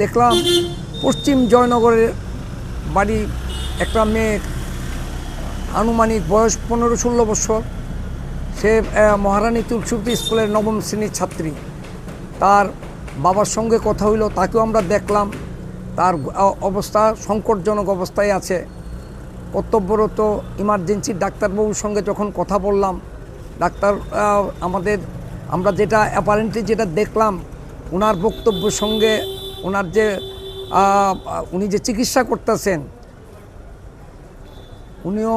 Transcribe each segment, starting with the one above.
দেখলাম পশ্চিম জয়নগরের বাড়ি একটা মেয়ে, আনুমানিক বয়স 15-16 বছর। সে মহারানী তুলসী স্কুলের 9ম শ্রেণীর ছাত্রী। তার বাবার সঙ্গে কথা হইল, তাকেও আমরা দেখলাম। তার অবস্থা সংকটজনক অবস্থায় আছে। কর্তব্যরত ইমার্জেন্সি ডাক্তারবাবুর সঙ্গে যখন কথা বললাম, ডাক্তার আমরা যেটা অ্যাপারেন্টলি যেটা দেখলাম, ওনার বক্তব্যের সঙ্গে ওনার যে উনি যে চিকিৎসা করতেছেন, উনিও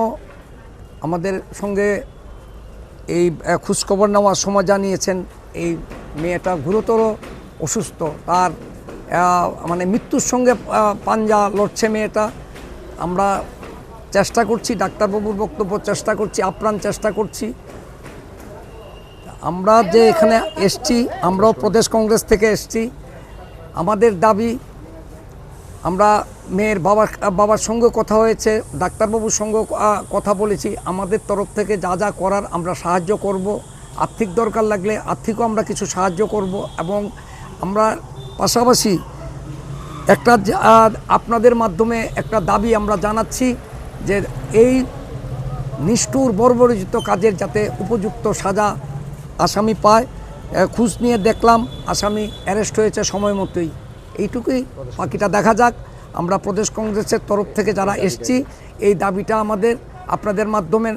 আমাদের সঙ্গে এই খোঁজখবর নেওয়ার সময় জানিয়েছেন এই মেয়েটা গুরুতর অসুস্থ। তার মানে মৃত্যুর সঙ্গে পাঞ্জা লড়ছে মেয়েটা। আমরা চেষ্টা করছি, ডাক্তারবাবুর বক্তব্য চেষ্টা করছি, আপ্রাণ চেষ্টা করছি। আমরা যে এখানে এসছি, আমরাও প্রদেশ কংগ্রেস থেকে এসছি। আমাদের দাবি, আমরা মেয়ের বাবার সঙ্গে কথা হয়েছে, ডাক্তারবাবুর সঙ্গে কথা বলেছি। আমাদের তরফ থেকে যা যা করার আমরা সাহায্য করব। আর্থিক দরকার লাগলে আর্থিকও আমরা কিছু সাহায্য করব। এবং আমরা পাশাপাশি একটা আপনাদের মাধ্যমে একটা দাবি আমরা জানাচ্ছি যে এই নিষ্ঠুর বর্বরোচিত কাজের যাতে উপযুক্ত সাজা আসামি পায়। খোঁজ নিয়ে দেখলাম আসামি অ্যারেস্ট হয়েছে সময় মতোই। এইটুকুই, বাকিটা দেখা যাক। আমরা প্রদেশ কংগ্রেসের তরফ থেকে যারা এসছি, এই দাবিটা আমাদের আপনাদের মাধ্যমে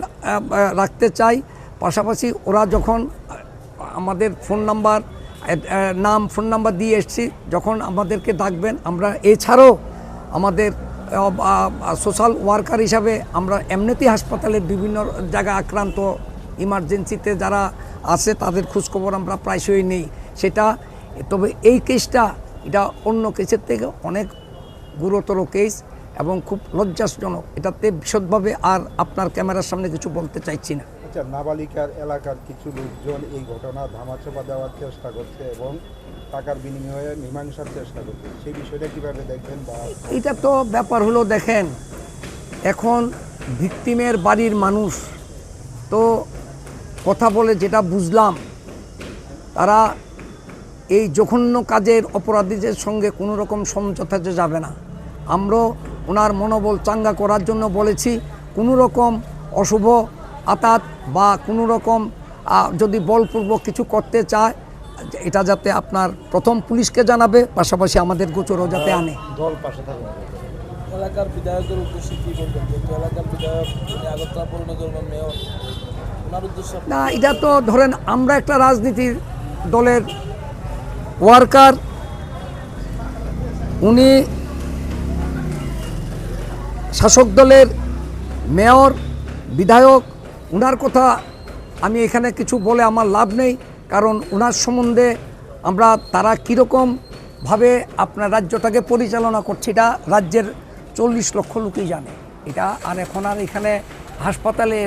রাখতে চাই। পাশাপাশি ওরা যখন আমাদের ফোন নাম্বার দিয়ে এসছি, যখন আমাদেরকে ডাকবেন, আমরা এছাড়াও আমাদের সোশ্যাল ওয়ার্কার হিসাবে আমরা এমনিতেই হাসপাতালের বিভিন্ন জায়গায় আক্রান্ত ইমার্জেন্সিতে যারা আছে তাদের খোঁজখবর আমরা প্রায়শই নেই সেটা। তবে এই কেসটা এটা অন্য কেসের থেকে অনেক গুরুতর কেস এবং খুব লজ্জাজনক। এটাতে বিশদভাবে আর আপনার ক্যামেরার সামনে কিছু বলতে চাইছি না। আচ্ছা, নাবালিকার এলাকার কিছু লোকজন এই ঘটনা ধামাচাপা দেওয়ার চেষ্টা করছে এবং টাকার বিনিময়ে মীমাংসার চেষ্টা করছে, সেই বিষয়টা কীভাবে দেখবেন? বা এটা তো ব্যাপার হলো, দেখেন এখন ভিকটিমের বাড়ির মানুষ তো কথা বলে যেটা বুঝলাম, তারা এই জঘন্য কাজের অপরাধীদের সঙ্গে কোনো রকম সমঝোতাতে যাবে না। আমরা ওনার মনোবল চাঙ্গা করার জন্য বলেছি, কোনো রকম অশুভ আতাত বা কোনো রকম যদি বলপূর্বক কিছু করতে চায়, এটা যাতে আপনার প্রথম পুলিশকে জানাবে, পাশাপাশি আমাদের গোচরও যাতে আনে। দল পাশে থাকবে। এলাকার বিধায়কের উদ্দেশ্যে কী বলবেন? যেহেতু এলাকার বিধায়ক আগরতলা পৌর নিগমের মেয়র, ওনার উদ্দেশ্যে না, এটা তো ধরেন আমরা একটা রাজনীতির দলের ওয়ার্কার, উনি শাসক দলের মেয়র, বিধায়ক, ওনার কথা আমি এখানে কিছু বলে আমার লাভ নেই। কারণ ওনার সম্বন্ধে তারা কীরকমভাবে আপনার রাজ্যটাকে পরিচালনা করছে এটা রাজ্যের 40 লক্ষ লোকই জানে। এটা আর এখন আর এখানে হাসপাতালে